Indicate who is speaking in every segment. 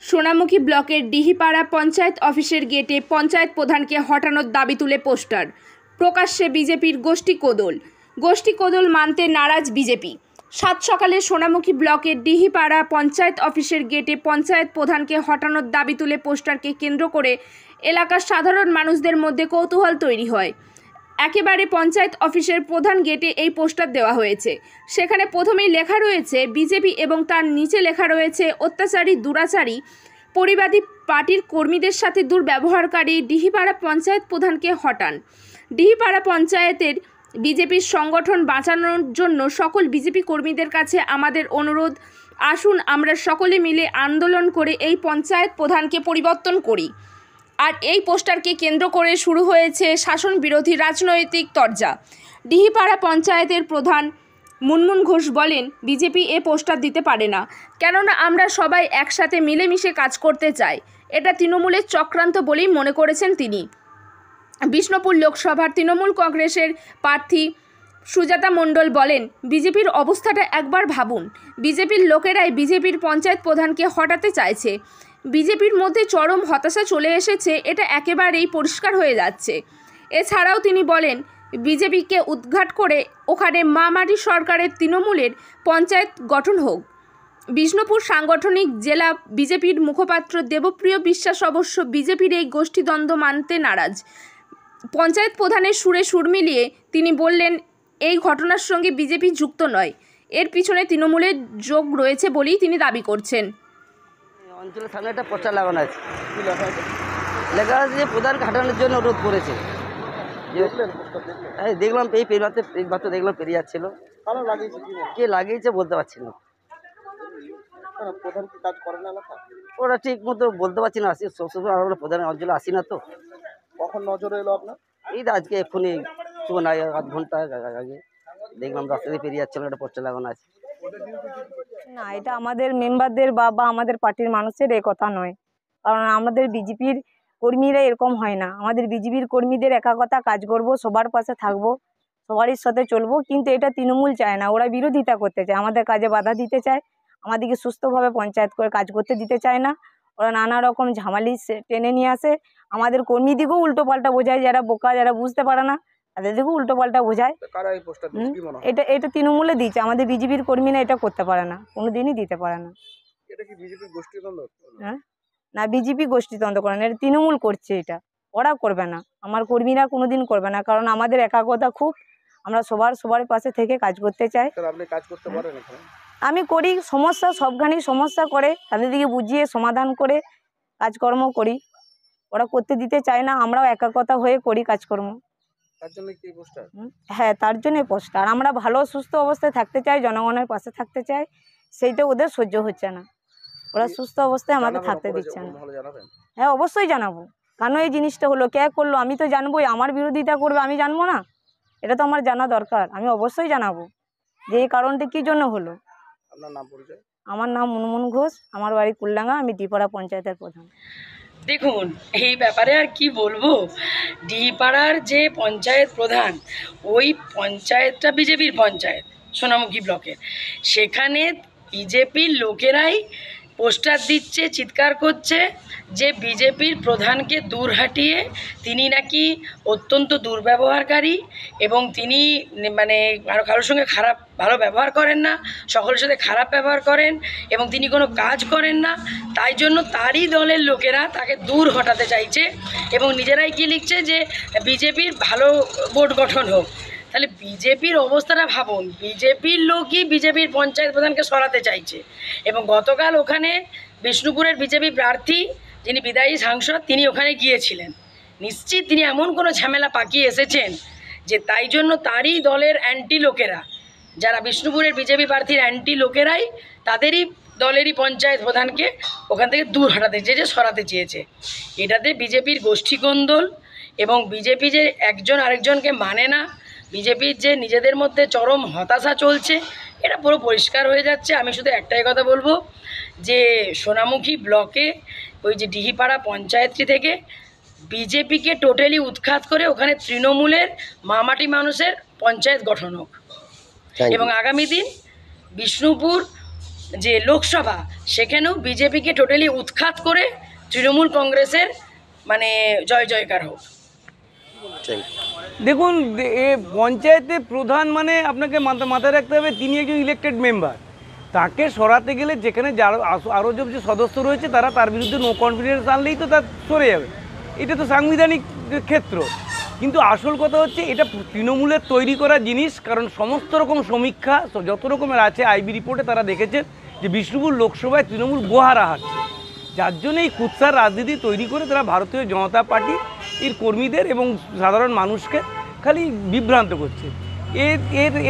Speaker 1: সোনামুখী ব্লকের ডিহিপাড়া পঞ্চায়েত অফিসের গেটে পঞ্চায়েত প্রধানকে হটানোর দাবি তুলে পোস্টার। প্রকাশ্যে বিজেপির গোষ্ঠী কোদল মানতে নারাজ বিজেপি। সাত সকালে সোনামুখী ব্লকের ডিহিপাড়া পঞ্চায়েত অফিসের গেটে পঞ্চায়েত প্রধানকে হটানোর দাবি তুলে পোস্টারকে কেন্দ্র করে এলাকার সাধারণ মানুষদের মধ্যে কৌতূহল তৈরি হয়। একেবারে পঞ্চায়েত অফিসের প্রধান গেটে এই পোস্টার দেওয়া হয়েছে। সেখানে প্রথমেই লেখা রয়েছে বিজেপি এবং তার নিচে লেখা রয়েছে অত্যাচারী দুরাচারী পরিবাদী পার্টির কর্মীদের সাথে দুর্ব্যবহারকারী ডিহিপাড়া পঞ্চায়েত প্রধানকে হটান। ডিহিপাড়া পঞ্চায়েতের বিজেপির সংগঠন বাঁচানোর জন্য সকল বিজেপি কর্মীদের কাছে আমাদের অনুরোধ, আসুন আমরা সকলে মিলে আন্দোলন করে এই পঞ্চায়েত প্রধানকে পরিবর্তন করি। আর এই পোস্টারকে কেন্দ্র করে শুরু হয়েছে শাসন বিরোধী রাজনৈতিক তরজা। ডিহিপাড়া পঞ্চায়েতের প্রধান মুনমুন ঘোষ বলেন, বিজেপি এ পোস্টার দিতে পারে না, কেননা আমরা সবাই একসাথে মিলেমিশে কাজ করতে চাই। এটা তৃণমূলের চক্রান্ত বলেই মনে করেছেন তিনি। বিষ্ণুপুর লোকসভার তৃণমূল কংগ্রেসের প্রার্থী সুজাতা মণ্ডল বলেন, বিজেপির অবস্থাটা একবার ভাবুন। বিজেপির লোকেরাই বিজেপির পঞ্চায়েত প্রধানকে হটাতে চাইছে। বিজেপির মধ্যে চরম হতাশা চলে এসেছে, এটা একেবারেই পরিষ্কার হয়ে যাচ্ছে। এছাড়াও তিনি বলেন, বিজেপিকে উৎখাত করে ওখানে মামাটি সরকারের তৃণমূলের পঞ্চায়েত গঠন হোক। বিষ্ণুপুর সাংগঠনিক জেলা বিজেপির মুখপাত্র দেবপ্রিয় বিশ্বাস অবশ্য বিজেপির এই গোষ্ঠীদ্বন্দ্ব মানতে নারাজ। পঞ্চায়েত প্রধানের সুরে সুর মিলিয়ে তিনি বললেন, এই ঘটনার সঙ্গে বিজেপি যুক্ত নয়, এর পিছনে তৃণমূলের যোগ রয়েছে বলেই তিনি দাবি করছেন।
Speaker 2: অঞ্চলের সামনে একটা পোস্টার লাগানো আছে, লেখা আছে যে প্রধানকে হাঁটানোর জন্য অনুরোধ করেছে। দেখলাম এই মাত্র দেখলাম পেরিয়ে যাচ্ছিল। কে লাগিয়েছে বলতে পারছি না। ওরা ঠিক মতো বলতে পারছি না। আসি সবসময় আমরা প্রধান অঞ্চলে আসি না তো।
Speaker 3: কখন নজরে এলো আপনার?
Speaker 2: এই তো আজকে এক্ষুনি আধ ঘন্টা আগে দেখলাম রাস্তা দিয়ে পেরিয়ে যাচ্ছিল, একটা পোস্টার লাগানো আছে।
Speaker 4: না, এটা আমাদের মেম্বারদের বা আমাদের পার্টির মানুষের এই কথা নয়, কারণ আমাদের বিজেপির কর্মীরা এরকম হয় না। আমাদের বিজেপির কর্মীদের একাকতা কাজ করব, সবার পাশে থাকবো, সবারই সাথে চলবো, কিন্তু এটা তৃণমূল চায় না। ওরা বিরোধিতা করতে চায়, আমাদের কাজে বাধা দিতে চায়, আমাদেরকে সুস্থভাবে পঞ্চায়েত করে কাজ করতে দিতে চায় না। ওরা নানা রকম ঝামেলি টেনে নিয়ে আসে। আমাদের কর্মীদিকেও উল্টো পাল্টা বোঝায়, যারা বোকা, যারা বুঝতে পারে না, তাদের দিকেও উল্টো পাল্টা বোঝায়। এটা তৃণমূলে দিচ্ছে, আমাদের বিজেপির কর্মীরা এটা করতে পারে না, কোনোদিনই দিতে পারে না। হ্যাঁ, না, বিজেপি গোষ্ঠীদ্বন্দ্ব করে না, এটা তৃণমূল করছে, এটা ওরা করবে না, আমার কর্মীরা কোনোদিন করবে না, কারণ আমাদের একাগ্রতা খুব, আমরা সবার পাশে থেকে কাজ করতে চাই। আমি করি, সমস্যা সবখানি সমস্যা করে তাদের দিকে বুঝিয়ে সমাধান করে কাজকর্ম করি। ওরা করতে দিতে চায় না, আমরাও একাগ্রতা হয়ে করি কাজকর্ম। হ্যাঁ, তার জন্যই পোস্টার। আমরা ভালো সুস্থ অবস্থায় থাকতে চাই, জনগণের পাশে থাকতে চাই, সেইটা ওদের সহ্য হচ্ছে না। ওরা সুস্থ অবস্থায় আমাকে থাকতে দিচ্ছে না। হ্যাঁ, অবশ্যই জানাবো, কেন এই জিনিসটা হলো, কে করলো, আমি তো জানবোই। আমার বিরোধিতা করবে, আমি জানবো না? এটা তো আমার জানা দরকার, আমি অবশ্যই জানাবো যে এই কারণটা কী জন্য হলো। আমার নাম মুনমুন ঘোষ, আমার বাড়ি কুলডাঙ্গা, আমি ডিহিপাড়া পঞ্চায়েতের প্রধান।
Speaker 5: দেখুন, এই ব্যাপারে আর কি বলবো। ডিহিপাড়ার যে পঞ্চায়েত প্রধান, ওই পঞ্চায়েতটা বিজেপির পঞ্চায়েত, সোনামুখী ব্লকের। সেখানে বিজেপির লোকেরাই পোস্টার দিচ্ছে, চিৎকার করছে যে বিজেপির প্রধানকে দূর হাঁটিয়ে তিনি নাকি অত্যন্ত দুর্ব্যবহারকারী এবং তিনি মানে কারোর সঙ্গে ভালো ব্যবহার করেন না, সকলের সাথে খারাপ ব্যবহার করেন এবং তিনি কোনো কাজ করেন না। তাই জন্য তারই দলের লোকেরা তাকে দূর হটাতে চাইছে এবং নিজেরাই কি লিখছে যে বিজেপির ভালো বোর্ড গঠন হোক। তাহলে বিজেপির অবস্থাটা ভাবুন, বিজেপির লোকই বিজেপির পঞ্চায়েত প্রধানকে সরাতে চাইছে। এবং গতকাল ওখানে বিষ্ণুপুরের বিজেপি প্রার্থী, যিনি বিদায়ী সাংসদ, তিনি ওখানে গিয়েছিলেন। নিশ্চিত তিনি এমন কোনো ঝামেলা পাকিয়ে এসেছেন যে তাই জন্য তারই দলের অ্যান্টি লোকেরা, যারা বিষ্ণুপুরের বিজেপি প্রার্থীর অ্যান্টি লোকেরাই তাদেরই দলেরই পঞ্চায়েত প্রধানকে ওখান থেকে দূর হটাতে চেয়েছে, সরাতে চেয়েছে। এটাতে বিজেপির গোষ্ঠীকন্দল এবং বিজেপি যে একজন আরেকজনকে মানে না, বিজেপির যে নিজেদের মধ্যে চরম হতাশা চলছে, এটা পুরো পরিষ্কার হয়ে যাচ্ছে। আমি শুধু একটাই কথা বলবো যে সোনামুখী ব্লকে ওই যে ডিহিপাড়া পঞ্চায়েতটি থেকে বিজেপিকে টোটালি উৎখাত করে ওখানে তৃণমূলের মামাটি মানুষের পঞ্চায়েত গঠন হোক এবং আগামী দিন বিষ্ণুপুর যে লোকসভা, সেখানেও বিজেপিকে টোটালি উৎখাত করে তৃণমূল কংগ্রেসের মানে জয় জয়কার হোক।
Speaker 6: দেখুন, এ পঞ্চায়েতে প্রধান মানে আপনাকে মাথায় রাখতে হবে তিনি একজন ইলেক্টেড মেম্বার। তাকে সরাতে গেলে যেখানে আরও যে সদস্য রয়েছে তার বিরুদ্ধে নো কনফিডেন্স আনলেই তো তার সরে যাবে, এটা তো সাংবিধানিক ক্ষেত্র। কিন্তু আসল কথা হচ্ছে এটা তৃণমূলের তৈরি করা জিনিস, কারণ সমস্ত রকম সমীক্ষা যত রকমের আছে আইবি রিপোর্টে তারা দেখেছেন যে বিষ্ণুপুর লোকসভায় তৃণমূল গোহারা হারছে, যার জন্য এই কুৎসার রাজনীতি তৈরি করে তারা ভারতীয় জনতা পার্টি এর কর্মীদের এবং সাধারণ মানুষকে খালি বিভ্রান্ত করছে।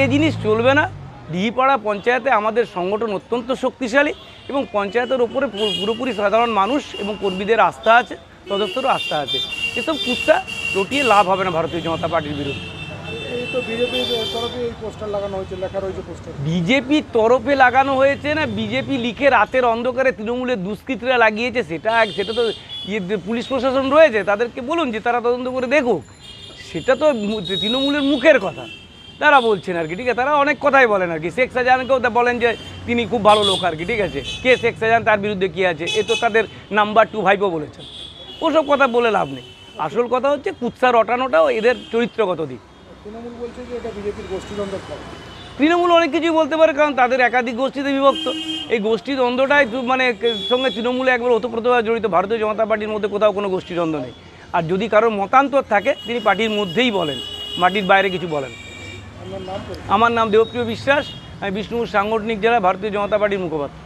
Speaker 6: এ জিনিস চলবে না। ডিহিপাড়া পঞ্চায়েতে আমাদের সংগঠন অত্যন্ত শক্তিশালী এবং পঞ্চায়েতের ওপরে পুরোপুরি সাধারণ মানুষ এবং কর্মীদের আস্থা আছে, সদস্যরও আস্থা আছে। এসব কুৎসা রটিয়ে লাভ হবে না ভারতীয় জনতা পার্টির বিরুদ্ধে।
Speaker 3: এই তো বিজেপির তরফে এই পোস্টার লাগানো হয়েছে, লেখা রয়েছে পোস্টার।
Speaker 6: বিজেপির তরফে লাগানো হয়েছে না, বিজেপি লিখে রাতের অন্ধকারে তৃণমূলের দুষ্কৃতীরা লাগিয়েছে, সেটা তো পুলিশ প্রশাসন রয়েছে, তাদেরকে বলুন যে তারা তদন্ত করে দেখুক। সেটা তো তৃণমূলের মুখের কথা, তারা বলছেন আর কি, ঠিক আছে। তারা অনেক কথাই বলেন আর কি। শেখ শাহজাহানকেও বলেন যে তিনি খুব ভালো লোক আর কি, ঠিক আছে। কে শেখ শাহজাহান, তার বিরুদ্ধে কী আছে, এ তো তাদের নাম্বার 2 ভাইপো বলেছেন। ওসব কথা বলে লাভ নেই। আসল কথা হচ্ছে কুৎসা রটানোটাও এদের চরিত্রগত দিক।
Speaker 3: তৃণমূল বলছে যে এটা বিজেপির গোষ্ঠীদ্বন্দ্ব ফল।
Speaker 6: তৃণমূল অনেক কিছুই বলতে পারে, কারণ তাদের একাধিক গোষ্ঠীতে বিভক্ত। এই গোষ্ঠীদ্বন্দ্বটাই মানে সঙ্গে তৃণমূলে একবার ওতপ্রোতভাবে জড়িত। ভারতীয় জনতা পার্টির মধ্যে কোথাও কোনো গোষ্ঠীদ্বন্দ্ব নেই। আর যদি কারোর মতান্তর থাকে তিনি পার্টির মধ্যেই বলেন, মাটির বাইরে কিছু বলেন। আমার নাম দেবপ্রিয় বিশ্বাস, আমি বিষ্ণুপুর সাংগঠনিক জেলা ভারতীয় জনতা পার্টির মুখপাত্র।